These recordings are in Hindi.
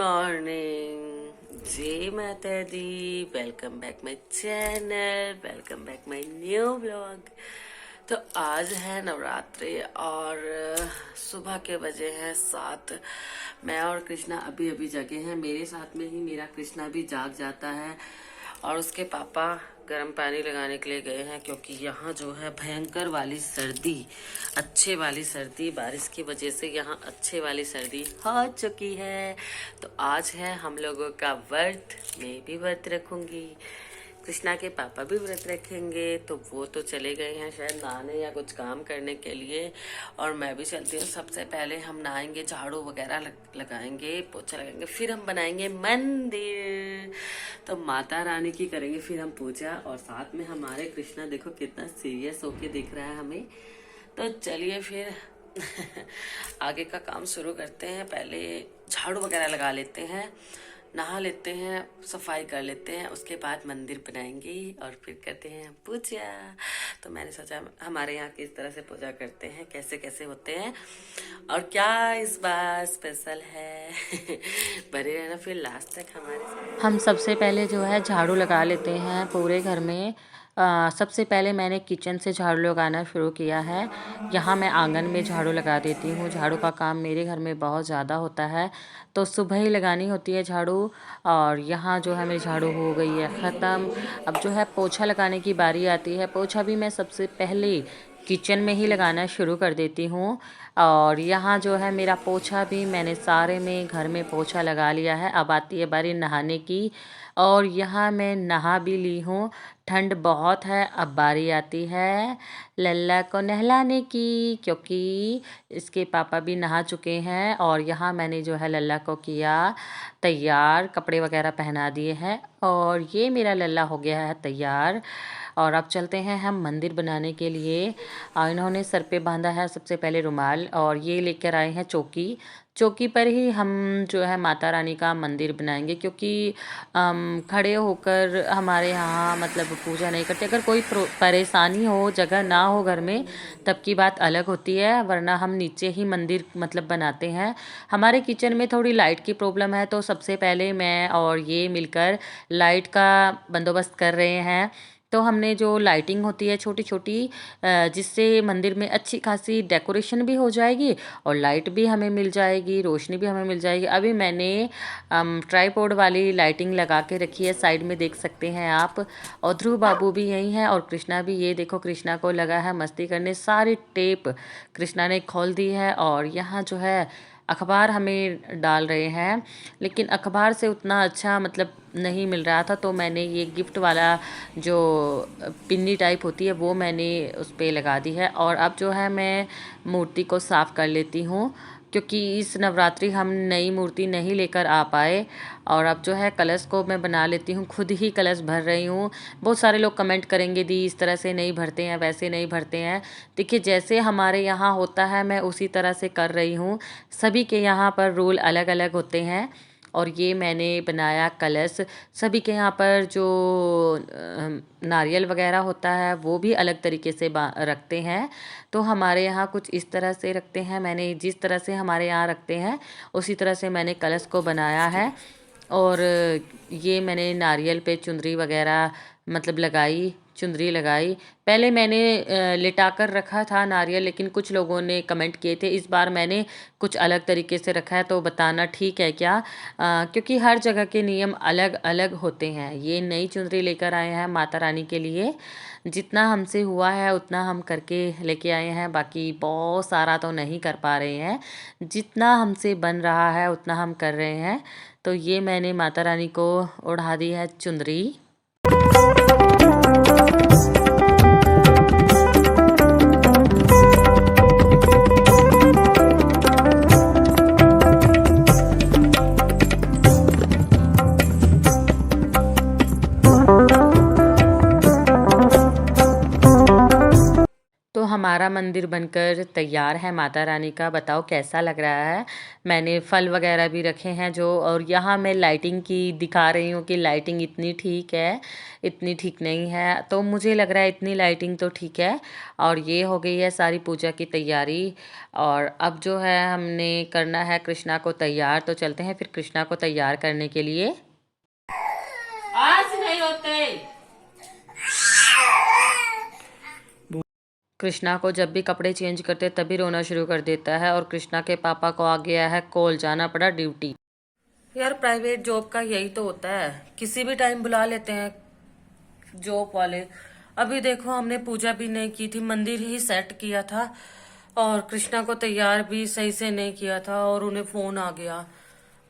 मॉर्निंग, जय माता दी। Welcome back my channel, welcome back my new blog. तो आज है नवरात्रि और सुबह के बजे हैं 7। मैं और कृष्णा अभी अभी जगे हैं। मेरे साथ में ही मेरा कृष्णा भी जाग जाता है और उसके पापा गर्म पानी लगाने के लिए गए हैं, क्योंकि यहाँ जो है भयंकर वाली सर्दी, अच्छे वाली सर्दी, बारिश की वजह से यहाँ अच्छे वाली सर्दी हो चुकी है। तो आज है हम लोगों का व्रत। मैं भी व्रत रखूंगी, कृष्णा के पापा भी व्रत रखेंगे। तो वो तो चले गए हैं शायद नहाने या कुछ काम करने के लिए, और मैं भी चलती हूँ। सबसे पहले हम नहाएंगे, झाड़ू वगैरह लगाएंगे, पोछा लगाएंगे, फिर हम बनाएंगे मंदिर। तो माता रानी की करेंगे फिर हम पूजा, और साथ में हमारे कृष्णा देखो कितना सीरियस होके दिख रहा है हमें। तो चलिए फिर आगे का काम शुरू करते हैं। पहले झाड़ू वगैरह लगा लेते हैं, नहा लेते हैं, सफाई कर लेते हैं, उसके बाद मंदिर बनाएंगे और फिर करते हैं पूजा। तो मैंने सोचा हमारे यहाँ किस तरह से पूजा करते हैं, कैसे कैसे होते हैं और क्या इस बार स्पेशल है बने रहना फिर लास्ट तक हमारे साथ। हम सबसे पहले जो है झाड़ू लगा लेते हैं पूरे घर में। सबसे पहले मैंने किचन से झाड़ू लगाना शुरू किया है। यहाँ मैं आंगन में झाड़ू लगा देती हूँ। झाड़ू का काम मेरे घर में बहुत ज़्यादा होता है, तो सुबह ही लगानी होती है झाड़ू। और यहाँ जो है मेरी झाड़ू हो गई है ख़त्म। अब जो है पोछा लगाने की बारी आती है। पोछा भी मैं सबसे पहले किचन में ही लगाना शुरू कर देती हूँ। और यहाँ जो है मेरा पोछा भी मैंने सारे में घर में पोछा लगा लिया है। अब आती है बारी नहाने की, और यहाँ मैं नहा भी ली हूँ। ठंड बहुत है। अब बारी आती है लल्ला को नहलाने की, क्योंकि इसके पापा भी नहा चुके हैं। और यहाँ मैंने जो है लल्ला को किया तैयार, कपड़े वगैरह पहना दिए हैं, और ये मेरा लल्ला हो गया है तैयार। और अब चलते हैं हम मंदिर बनाने के लिए। इन्होंने सर पे बांधा है सबसे पहले रुमाल, और ये लेकर आए हैं चौकी। चौकी पर ही हम जो है माता रानी का मंदिर बनाएंगे, क्योंकि खड़े होकर हमारे यहाँ मतलब पूजा नहीं करते। अगर कोई परेशानी हो, जगह ना हो घर में, तब की बात अलग होती है, वरना हम नीचे ही मंदिर मतलब बनाते हैं। हमारे किचन में थोड़ी लाइट की प्रॉब्लम है, तो सबसे पहले मैं और ये मिलकर लाइट का बंदोबस्त कर रहे हैं। तो हमने जो लाइटिंग होती है छोटी छोटी, जिससे मंदिर में अच्छी खासी डेकोरेशन भी हो जाएगी और लाइट भी हमें मिल जाएगी, रोशनी भी हमें मिल जाएगी। अभी मैंने ट्राईपॉड वाली लाइटिंग लगा के रखी है, साइड में देख सकते हैं आप। और ध्रुव बाबू भी यही हैं, और कृष्णा भी, ये देखो कृष्णा को लगा है मस्ती करने। सारी टेप कृष्णा ने खोल दी है। और यहाँ जो है अखबार हमें डाल रहे हैं, लेकिन अखबार से उतना अच्छा मतलब नहीं मिल रहा था, तो मैंने ये गिफ्ट वाला जो पिन्नी टाइप होती है वो मैंने उस पर लगा दी है। और अब जो है मैं मूर्ति को साफ़ कर लेती हूँ, क्योंकि इस नवरात्रि हम नई मूर्ति नहीं लेकर आ पाए। और अब जो है कलश को मैं बना लेती हूँ, खुद ही कलश भर रही हूँ। बहुत सारे लोग कमेंट करेंगे दी इस तरह से नहीं भरते हैं, वैसे नहीं भरते हैं। देखिए जैसे हमारे यहाँ होता है मैं उसी तरह से कर रही हूँ। सभी के यहाँ पर रूल अलग अलग होते हैं। और ये मैंने बनाया कलश। सभी के यहाँ पर जो नारियल वगैरह होता है वो भी अलग तरीके से रखते हैं। तो हमारे यहाँ कुछ इस तरह से रखते हैं। मैंने जिस तरह से हमारे यहाँ रखते हैं उसी तरह से मैंने कलश को बनाया है। और ये मैंने नारियल पे चुनरी वगैरह मतलब लगाई, चुनरी लगाई। पहले मैंने लिटा कर रखा था नारियल, लेकिन कुछ लोगों ने कमेंट किए थे इस बार मैंने कुछ अलग तरीके से रखा है, तो बताना ठीक है क्या? क्योंकि हर जगह के नियम अलग अलग होते हैं। ये नई चुनरी लेकर आए हैं माता रानी के लिए। जितना हमसे हुआ है उतना हम करके लेके आए हैं, बाकी बहुत सारा तो नहीं कर पा रहे हैं। जितना हमसे बन रहा है उतना हम कर रहे हैं। तो ये मैंने माता रानी को ओढ़ा दी है चुनरी। तो हमारा हमारा मंदिर बनकर तैयार है माता रानी का। बताओ कैसा लग रहा है। मैंने फल वगैरह भी रखे हैं जो, और यहाँ मैं लाइटिंग की दिखा रही हूँ कि लाइटिंग इतनी ठीक है, इतनी ठीक नहीं है। तो मुझे लग रहा है इतनी लाइटिंग तो ठीक है। और ये हो गई है सारी पूजा की तैयारी। और अब जो है हमने करना है कृष्णा को तैयार। तो चलते हैं फिर कृष्णा को तैयार करने के लिए। आज नहीं होते। कृष्णा को जब भी कपड़े चेंज करते तभी रोना शुरू कर देता है। और कृष्णा के पापा को आ गया है कॉल, जाना पड़ा ड्यूटी। यार प्राइवेट जॉब का यही तो होता है, किसी भी टाइम बुला लेते हैं जॉब वाले। अभी देखो हमने पूजा भी नहीं की थी, मंदिर ही सेट किया था और कृष्णा को तैयार भी सही से नहीं किया था और उन्हें फोन आ गया।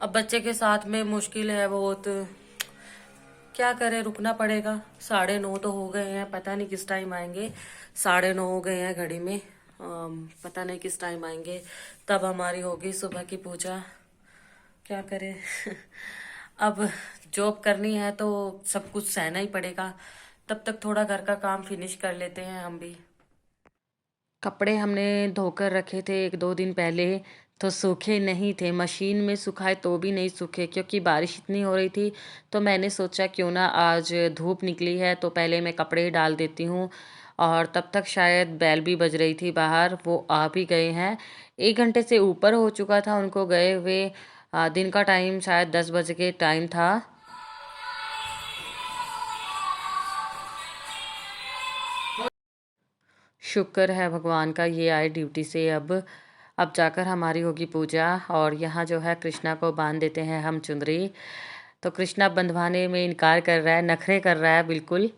अब बच्चे के साथ में मुश्किल है बहुत, क्या करें, रुकना पड़ेगा। 9:30 तो हो गए हैं, पता नहीं किस टाइम आएंगे। 9:30 हो गए हैं घड़ी में। पता नहीं किस टाइम आएंगे, तब हमारी होगी सुबह की पूजा। क्या करें अब जॉब करनी है तो सब कुछ सहना ही पड़ेगा। तब तक थोड़ा घर का काम फिनिश कर लेते हैं हम भी। कपड़े हमने धोकर रखे थे 1-2 दिन पहले, तो सूखे नहीं थे। मशीन में सुखाए तो भी नहीं सूखे, क्योंकि बारिश इतनी हो रही थी। तो मैंने सोचा क्यों ना आज धूप निकली है तो पहले मैं कपड़े डाल देती हूँ। और तब तक शायद बेल भी बज रही थी बाहर, वो आ भी गए हैं। 1 घंटे से ऊपर हो चुका था उनको गए हुए। दिन का टाइम शायद 10 बजे के टाइम था। शुक्र है भगवान का ये आए ड्यूटी से। अब जाकर हमारी होगी पूजा। और यहाँ जो है कृष्णा को बांध देते हैं हम चुंदरी। तो कृष्णा बंधवाने में इनकार कर रहा है, नखरे कर रहा है बिल्कुल।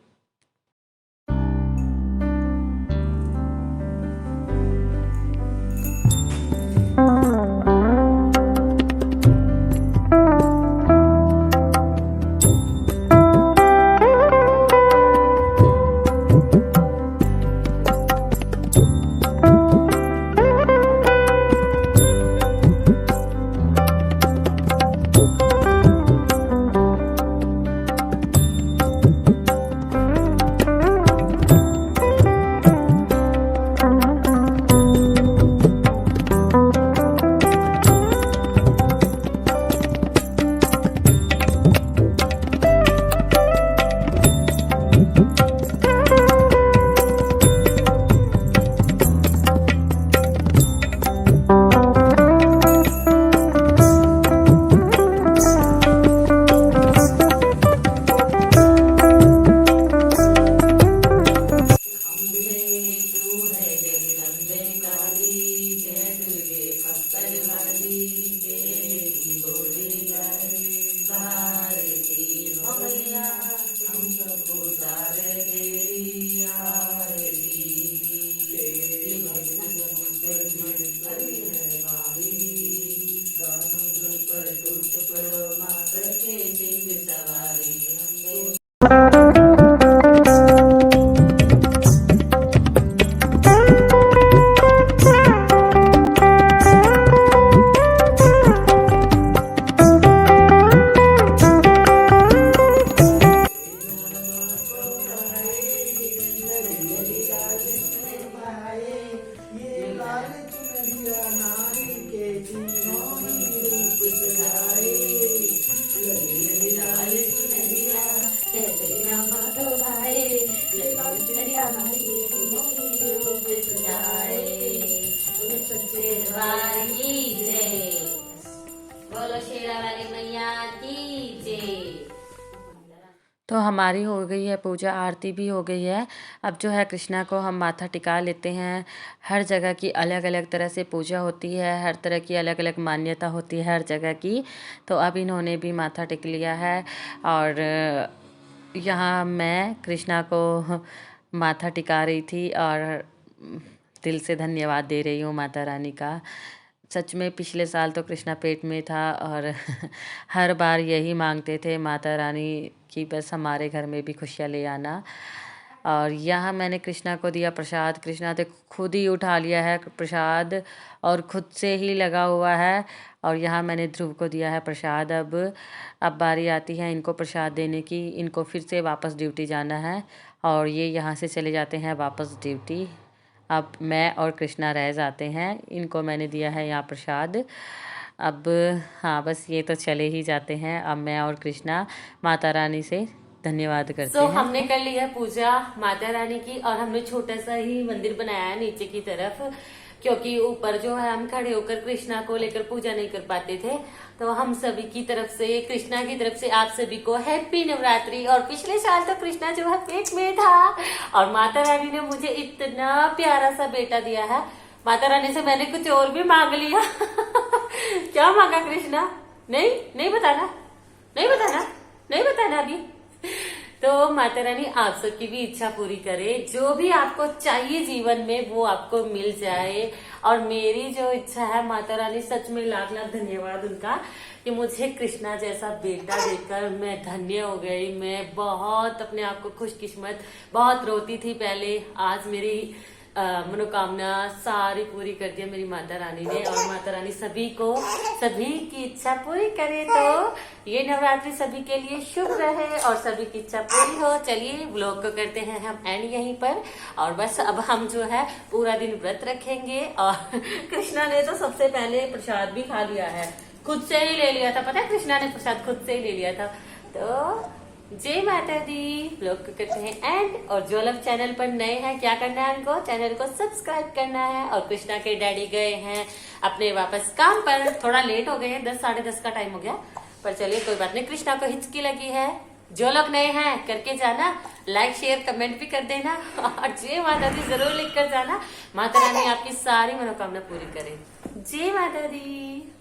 तो हमारी हो गई है पूजा, आरती भी हो गई है। अब जो है कृष्णा को हम माथा टिका लेते हैं। हर जगह की अलग अलग तरह से पूजा होती है, हर तरह की अलग अलग मान्यता होती है हर जगह की। तो अब इन्होंने भी माथा टेक लिया है। और यहाँ मैं कृष्णा को माथा टिका रही थी और दिल से धन्यवाद दे रही हूँ माता रानी का। सच में पिछले साल तो कृष्णा पेट में था और हर बार यही मांगते थे माता रानी कि बस हमारे घर में भी खुशियाँ ले आना। और यहाँ मैंने कृष्णा को दिया प्रसाद। कृष्णा ने खुद ही उठा लिया है प्रसाद और खुद से ही लगा हुआ है। और यहाँ मैंने ध्रुव को दिया है प्रसाद। अब बारी आती है इनको प्रसाद देने की। इनको फिर से वापस ड्यूटी जाना है और ये यहाँ से चले जाते हैं वापस ड्यूटी। अब मैं और कृष्णा रह जाते हैं। इनको मैंने दिया है यहाँ प्रसाद। अब हाँ, बस ये तो चले ही जाते हैं। अब मैं और कृष्णा माता रानी से धन्यवाद करते हैं। हमने कर ली है पूजा माता रानी की, और हमने छोटा सा ही मंदिर बनाया है नीचे की तरफ, क्योंकि ऊपर जो है हम खड़े होकर कृष्णा को लेकर पूजा नहीं कर पाते थे। तो हम सभी की तरफ से, कृष्णा की तरफ से आप सभी को हैप्पी नवरात्रि। और पिछले साल तो कृष्णा जो है पेट में था, और माता रानी ने मुझे इतना प्यारा सा बेटा दिया है। माता रानी से मैंने कुछ और भी मांग लिया। क्या मांगा कृष्णा? नहीं बताना, नहीं बताना अभी। तो माता रानी आप सबकी भी इच्छा पूरी करे, जो भी आपको चाहिए जीवन में वो आपको मिल जाए। और मेरी जो इच्छा है, माता रानी सच में लाख लाख धन्यवाद उनका कि मुझे कृष्णा जैसा बेटा देकर मैं धन्य हो गई। मैं बहुत अपने आप को खुशकिस्मत, बहुत रोती थी पहले, आज मेरी मनोकामना सारी पूरी कर दी मेरी माता रानी ने। और माता रानी सभी की इच्छा पूरी करे। तो ये नवरात्रि सभी के लिए शुभ रहे और सभी की इच्छा पूरी हो। चलिए व्लॉग को करते हैं हम एंड यहीं पर। और बस अब हम जो है पूरा दिन व्रत रखेंगे। और कृष्णा ने तो सबसे पहले प्रसाद भी खा लिया है, खुद से ही ले लिया था। पता है, कृष्णा ने प्रसाद खुद से ही ले लिया था। तो जय माता दी। व्लॉग को करते हैं एंड। और जो लोग चैनल पर नए हैं, क्या करना है उनको? चैनल को सब्सक्राइब करना है। और कृष्णा के डैडी गए हैं अपने वापस काम पर, थोड़ा लेट हो गए हैं, 10 साढ़े 10 का टाइम हो गया, पर चलिए कोई बात नहीं। कृष्णा को हिचकी लगी है। जो लोग नए हैं करके जाना, लाइक शेयर कमेंट भी कर देना, और जय माता दी जरूर लिख कर जाना। माता रानी आपकी सारी मनोकामना पूरी करे। जय माता दी।